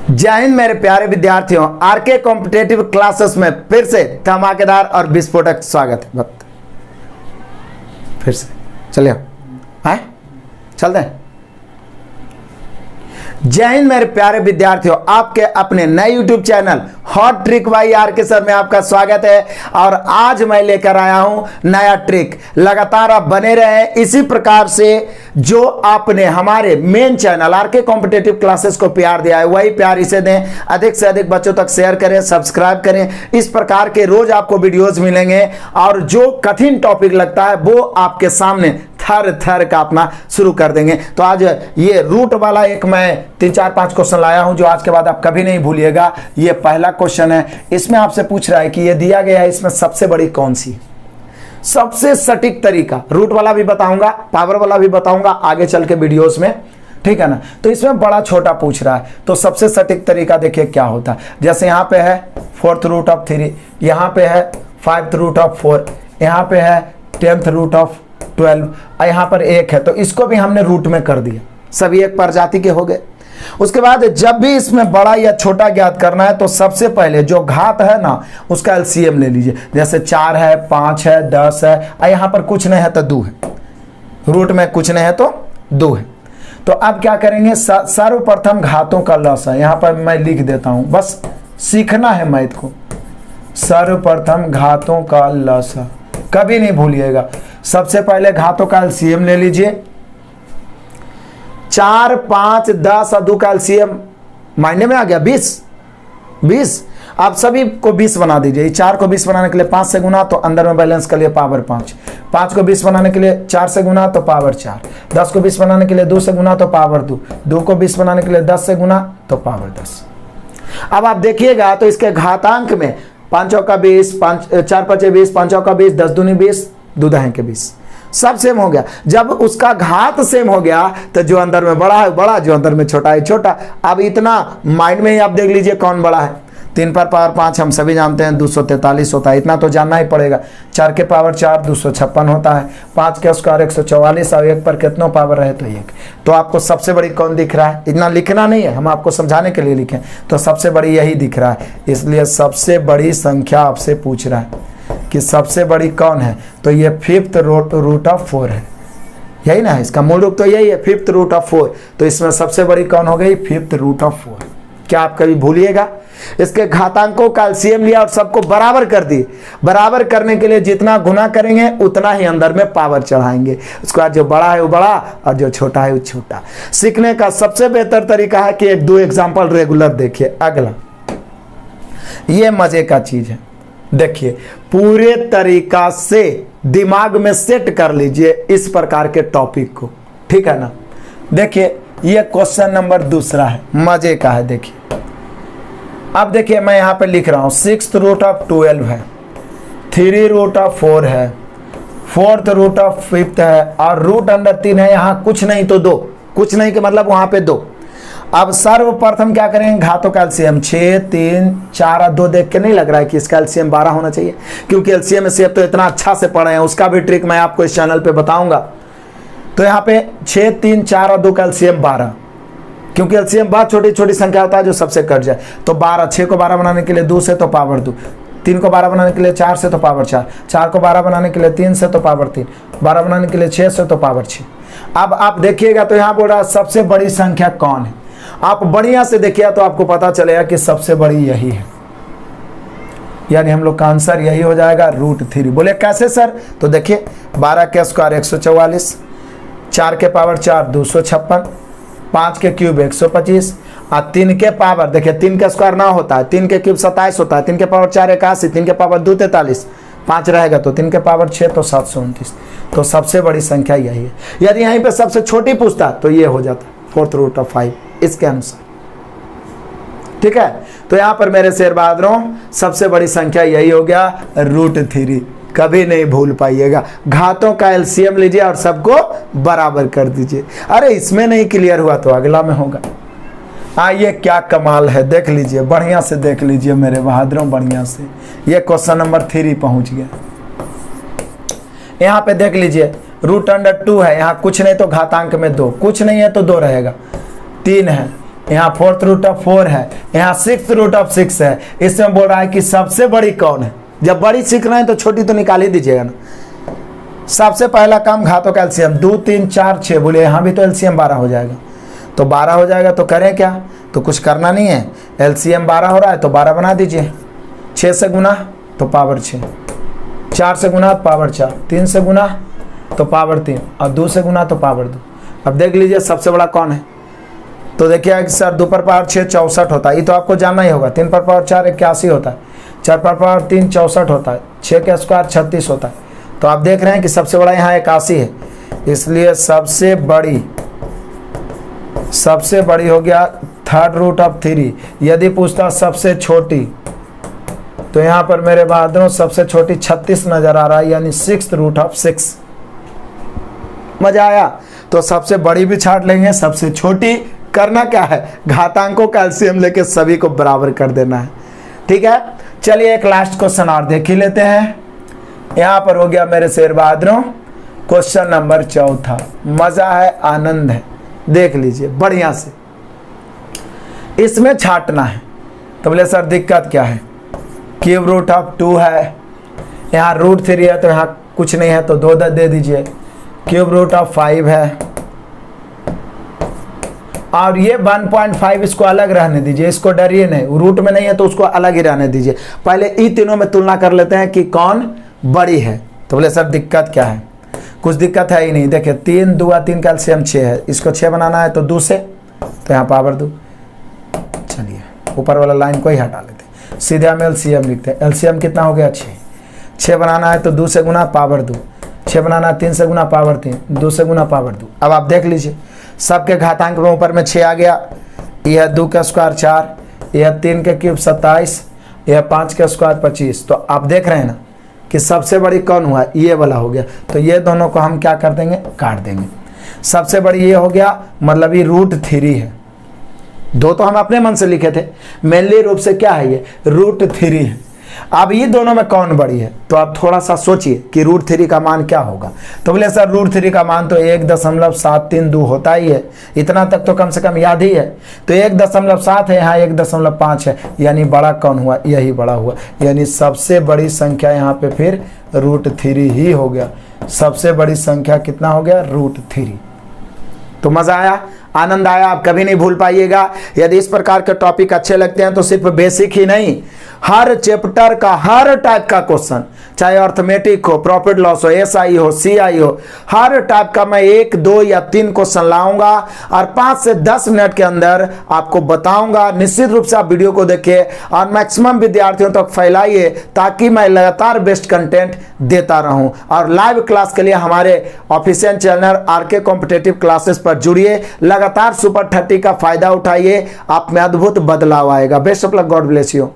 जय हिंद मेरे प्यारे विद्यार्थियों, आरके कॉम्पिटेटिव क्लासेस में फिर से धमाकेदार और विस्फोटक स्वागत है। फिर से चलिए आए चलते हैं। जय हिंद मेरे प्यारे विद्यार्थियों, आपके अपने नए YouTube channel hot trick by R K sir में आपका स्वागत है। और आज मैं लेकर आया हूं नया ट्रिक। लगातार आप बने रहे इसी प्रकार से, जो आपने हमारे main channel RK competitive classes को प्यार दिया है वही प्यार इसे दें। अधिक से अधिक बच्चों तक शेयर करें, सब्सक्राइब करें। इस प्रकार के रोज आपको वीडियोस मिलेंगे और जो कठिन टॉपिक लगता है वो आपके सामने थर थर कांपना शुरू कर देंगे। तो आज ये रूट वाला एक मैं 3-4-5 क्वेश्चन लाया हूं जो आज के बाद आप कभी नहीं भूलिएगा। ये पहला क्वेश्चन है, इसमें आपसे पूछ रहा है कि ये दिया गया है, इसमें सबसे बड़ी कौन सी, सबसे सटीक तरीका। रूट वाला भी बताऊंगा, पावर वाला भी बताऊंगा आगे चल के वीडियोस में, ठीक है ना। तो इसमें बड़ा छोटा पूछ रहा है, तो सबसे सटीक तरीका देखिए क्या होता है। जैसे यहां पे है 4th रूट ऑफ 3, यहां पे है 5th रूट ऑफ 4, यहां पे है 10th रूट ऑफ 12, यहां पर 1 है, तो इसको भी हमने रूट में कर दिया। सभी एक प्रजाति के हो गए। उसके बाद जब भी इसमें बड़ा या छोटा ज्ञात करना है तो सबसे पहले जो घात है ना उसका एलसीएम ले लीजिए। जैसे 4 है, 5 है, 10 है, यहां पर कुछ नहीं है तो 2 है, रूट में कुछ नहीं है तो 2 है। तो अब क्या करेंगे, सर्वप्रथम घातों का लस है, यहां पर मैं लिख देता हूं, बस सीखना है मैथ को। सर्वप्रथम घातों का लस है, कभी नहीं भूलिएगा। सबसे पहले घातों का एलसीएम ले लीजिए। 4, 5, 10 और 2 का एलसीएम मायने में आ गया 20। आप सभी को 20 बना दीजिए। 4 को 20 बनाने के लिए 5 से गुना तो अंदर में बैलेंस कर लिए पावर 5। 5 को 20 बनाने के लिए 4 से गुना तो पावर 4। 10 को 20 बनाने के लिए 2 से गुना तो पावर 2। 2 को 20 बनाने के लिए 10 से गुना तो पावर 10। अब आप देखिएगा तो इसके घातांक में 5 चौका 20, 4 5 20, 5 चौका 20, 10 दूनी 20, 2 दहें के 20, सब सेम हो गया। जब उसका घात सेम हो गया तो जो अंदर में बड़ा है बड़ा, जो अंदर में छोटा है छोटा। अब इतना माइंड में ही आप देख लीजिए कौन बड़ा है। 3 पर पावर 5 हम सभी जानते हैं 243 होता है, इतना तो जानना ही पड़ेगा। 4 के पावर 4 256 होता है। 5 के स्क्वायर 144 और 1 पर कितना पावर रहे तो 1। तो आपको सबसे बड़ी कौन दिख रहा है, इतना लिखना नहीं है, हम आपको समझाने के लिए लिखें। तो सबसे बड़ी यही दिख रहा है, इसलिए सबसे बड़ी संख्या आपसे पूछ रहा है कि सबसे बड़ी कौन है, तो ये 5th रूट ऑफ 4 है। यही ना है, इसका मूल रूप तो यही है 5th रूट ऑफ 4। तो इसमें सबसे बड़ी कौन हो गई, 5th रूट ऑफ 4। क्या आप कभी भूलिएगा। इसके घातांकों का एलसीएम लिया और सबको बराबर कर दिए। बराबर करने के लिए जितना गुना करेंगे उतना ही अंदर में पावर चढ़ाएंगे। उसके बाद जो बड़ा है वो बड़ा और जो छोटा है वो छोटा। सीखने का सबसे बेहतर तरीका है कि 1-2 एग्जाम्पल रेगुलर देखिए। अगला ये मजे का चीज है, देखिए पूरे तरीका से दिमाग में सेट कर लीजिए इस प्रकार के टॉपिक को, ठीक है ना। देखिए ये क्वेश्चन नंबर 2 है, मजे का है। देखिए अब देखिए मैं यहां पे लिख रहा हूं 6th रूट ऑफ 12 है, 3 रूट ऑफ 4 है, 4th रूट ऑफ 5 है और रूट अंडर 3 है। यहां कुछ नहीं तो 2, कुछ नहीं के मतलब वहां पे 2। अब सर्वप्रथम क्या करेंगे, घातों का एलसीएम 6, 3, 4 और 2 देख के नहीं लग रहा है कि इसका एलसीएम 12 होना चाहिए, क्योंकि एलसीएम से तो इतना अच्छा से पढ़े हैं, उसका भी ट्रिक मैं आपको इस चैनल पे बताऊंगा। तो यहाँ पे 6, 3, 4 और 2 का एलसीएम 12, क्योंकि एलसीएम बहुत छोटी छोटी संख्या होता है जो सबसे कट जाए। तो 12, 6 को 12 बनाने के लिए 2 से तो पावर 2, 3 को 12 बनाने के लिए 4 से तो पावर 4, 4 को 12 बनाने के लिए 3 से तो पावर 3, 12 बनाने के लिए 6 से तो पावर 6। अब आप देखिएगा तो यहाँ बोल रहा है सबसे बड़ी संख्या कौन है। आप बढ़िया से देखिए तो आपको पता चलेगा कि सबसे बड़ी यही है, यानी हम लोग का आंसर यही हो जाएगा √3। बोले कैसे सर, तो देखिए 12 के स्क्वायर 144, 4 के पावर 4 256, 5 के क्यूब 125 और 3 के पावर, देखिए 3 का स्क्वायर 9 होता है, 3 के क्यूब 27 होता है, 3 के पावर 4 81, 3 के पावर 2 43, 5 रहेगा तो 3 के पावर 6 तो 729। तो सबसे बड़ी संख्या यही है। यदि यहीं पे सबसे छोटी पूछता तो ये हो जाता 4th रूट ऑफ 5 इसके अनुसार, ठीक है। तो यहां पर मेरे शेर बहादुरों सबसे बड़ी संख्या यही हो गया √3। कभी नहीं भूल पाइएगा। घातों का एलसीएम लीजिए और सबको बराबर कर दीजिए। अरे इसमें नहीं क्लियर हुआ तो अगला में होगा। ये क्या कमाल है, देख लीजिए, बढ़िया से देख लीजिए मेरे बहादुरों, बढ़िया से। ये क्वेश्चन नंबर 3 पहुंच गया। यहां पे देख लीजिए √2 है, यहां कुछ नहीं तो घातांक में 2, कुछ नहीं है तो 2 रहेगा, 3 है, यहाँ फोर्थ रूट ऑफ 4 है, यहाँ सिक्स रूट ऑफ 6 है। इसमें बोल रहा है कि सबसे बड़ी कौन है। जब बड़ी सीख रहे हैं तो छोटी तो निकाल ही दीजिएगा ना। सबसे पहला काम घातों का एलसीएम 2 3 4 6, बोले यहाँ भी तो एलसीएम 12 हो जाएगा, तो 12 हो जाएगा। तो करें क्या, तो कुछ करना नहीं है, एलसीएम 12 हो रहा है तो 12 बना दीजिए। 6 से गुना तो पावर 6, 4 से गुना तो पावर 4, 3 से गुना तो पावर 3 और 2 से गुना तो पावर 2। अब देख लीजिए सबसे बड़ा कौन है। तो देखिए कि सर 2 पर पावर 6 64 होता है, ये तो आपको जानना ही होगा। 3 पर पावर 4 81 होता है, 4 पर पावर 3 64 होता है, 6 के स्क्वायर 36 होता है। तो आप देख रहे हैं कि सबसे बड़ा यहाँ 81 है, इसलिए सबसे बड़ी हो गया थर्ड रूट ऑफ 3। यदि पूछता सबसे छोटी, तो यहाँ पर मेरे बहादुरों सबसे छोटी 36 नजर आ रहा है, यानी 6th रूट ऑफ 6। मजा आया। तो सबसे बड़ी भी छाट लेंगे, सबसे छोटी। करना क्या है, घातांकों का एलसीएम लेके सभी को बराबर कर देना है। ठीक है, चलिए एक लास्ट क्वेश्चन और देख ही लेते हैं। यहाँ पर हो गया मेरे शेर बहादुरों क्वेश्चन नंबर 4। मजा है, आनंद है, देख लीजिए बढ़िया से। इसमें छाटना है। तो बोले सर दिक्कत क्या है, क्यूब रूट ऑफ 2 है, यहाँ रूट 3 है तो यहाँ कुछ नहीं है तो 2 दे दीजिए। क्यूब रूट ऑफ 5 है और ये 1.5, इसको अलग रहने दीजिए, इसको डरिए नहीं, रूट में नहीं है तो उसको अलग ही रहने दीजिए। पहले इन तीनों में तुलना कर लेते हैं कि कौन बड़ी है। तो बोले सर दिक्कत क्या है, कुछ दिक्कत है ही नहीं। देखिए 3 2 3 का एलसीएम 6 है, इसको 6 बनाना है तो 2 से, तो यहाँ पावर 2। चलिए ऊपर वाला लाइन को ही हटा लेते हैं, सीधे हम एलसीएम लिखते हैं। एलसीएम कितना हो गया 6, 6 बनाना है तो 2 से गुना पावर 2, 6 बनाना है 3 से गुना पावर 3, 2 से गुना पावर 2। अब आप देख लीजिए सबके घातांक में ऊपर में 6 आ गया, यह 2 का स्क्वायर 4, यह 3 के क्यूब 27, यह 5 का स्क्वायर 25। तो आप देख रहे हैं ना कि सबसे बड़ी कौन हुआ, ये वाला हो गया। तो ये दोनों को हम क्या कर देंगे, काट देंगे। सबसे बड़ी ये हो गया, मतलब ये रूट 3 है। 2 तो हम अपने मन से लिखे थे, मेनली रूप से क्या है, ये रूट 3 है। अब ये दोनों में कौन बड़ी है, तो आप थोड़ा सा सोचिए कि रूट 3 का मान क्या होगा। तो बोले सर रूट 3 का मान तो 1.732 होता ही है, इतना तक तो कम से कम याद ही है। तो 1.7 है, यहाँ 1.5 है, यानी बड़ा कौन हुआ, यही बड़ा हुआ। यानी सबसे बड़ी संख्या यहाँ पे फिर रूट 3 ही हो गया। सबसे बड़ी संख्या कितना हो गया, रूट 3। तो मजा आया, आनंद आया, आप कभी नहीं भूल पाइएगा। यदि इस प्रकार के टॉपिक अच्छे लगते हैं तो सिर्फ बेसिक ही नहीं, हर चैप्टर का हर टाइप का क्वेश्चन, चाहे अर्थमेटिक हो, प्रॉफिट लॉस हो, एसआई हो, सीआई हो, हर टाइप का मैं 1 2 या 3 क्वेश्चन लाऊंगा और 5 से 10 मिनट के अंदर आपको बताऊंगा। निश्चित रूप से आप वीडियो को देखिए और मैक्सिमम विद्यार्थियों तक फैलाइए, ताकि मैं लगातार बेस्ट कंटेंट देता रहूं। और लाइव क्लास के लिए हमारे official channel RK competitive classes पर जुड़िए, लगातार सुपर 30 का फायदा उठाइए, आप में अद्भुत बदलाव आएगा। Best of luck, God bless you.